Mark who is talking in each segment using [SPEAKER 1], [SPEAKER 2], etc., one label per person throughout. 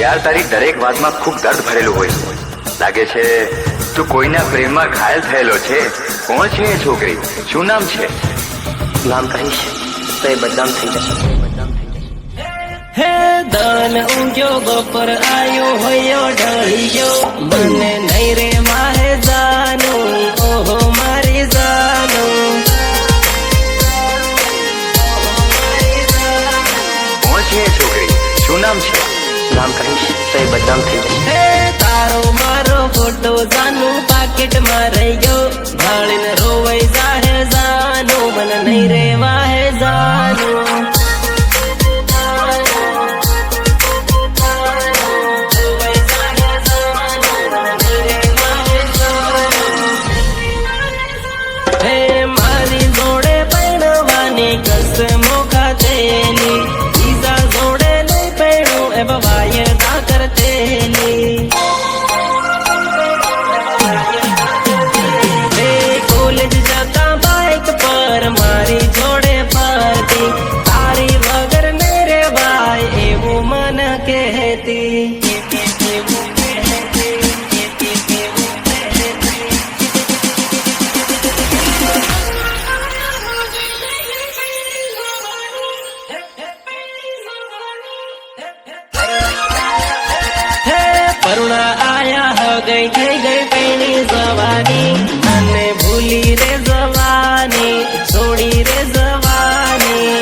[SPEAKER 1] યાર તારી દરેક વાતમાં ખૂબ દર્દ ભરેલું હોય. લાગે છે તું કોઈના પ્રેમમાં ઘાયલ થયેલો છે. કોણ છે એ છોકરી? શું નામ છે?
[SPEAKER 2] નામ કહીશ તો એ બદનામ થઈ જશે.
[SPEAKER 3] હે દાન ઊંઘ્યો બપોર આયો હોયો ઢળી ગયો મને નહીં રે માહે જાનું ઓહો મારી જાનું.
[SPEAKER 1] કોણ છે એ છોકરી? શું નામ છે?
[SPEAKER 2] નામ કહીશ તો એ બદનામ થઈ જશે.
[SPEAKER 3] હે તારો મારો ફોટો જાનું પાકીટમાં રહી ગયો ભાળીને રોવાઈ જાહે જાનું મને નહીં રે વાહે જાનું. कसमों खातेली ईजा जोड़े नहीं पेड़ो एव वायदा करतेली. कॉलेज जाता बाइक पर मारी जोड़े पार्टी तारी वगर मेरे भाई एवं मन कहती. करुणा आया हो गई થઈ ગઈ પેણી જવાની મને ભૂલી રે જવાની છોડી રે જવાની.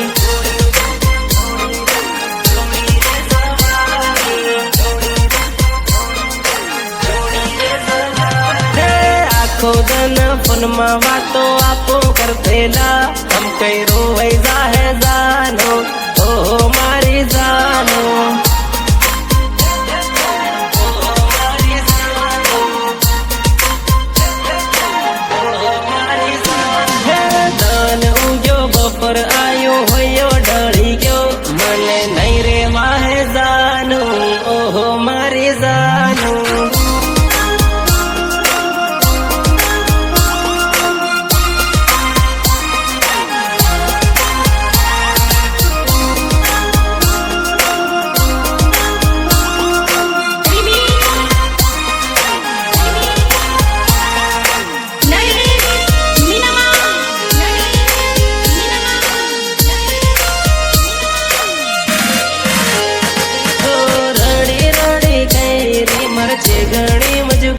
[SPEAKER 3] આખો દન ફોનમાં વાતો આપો કરતેલા હમ કઈ રોવાઈ જાહે જાનો ઓહો મારી જાનો. બપોર આયો હોયો ઢળી ગયો મને નહીં રે માહે જાનું ઓહો મારી જાન.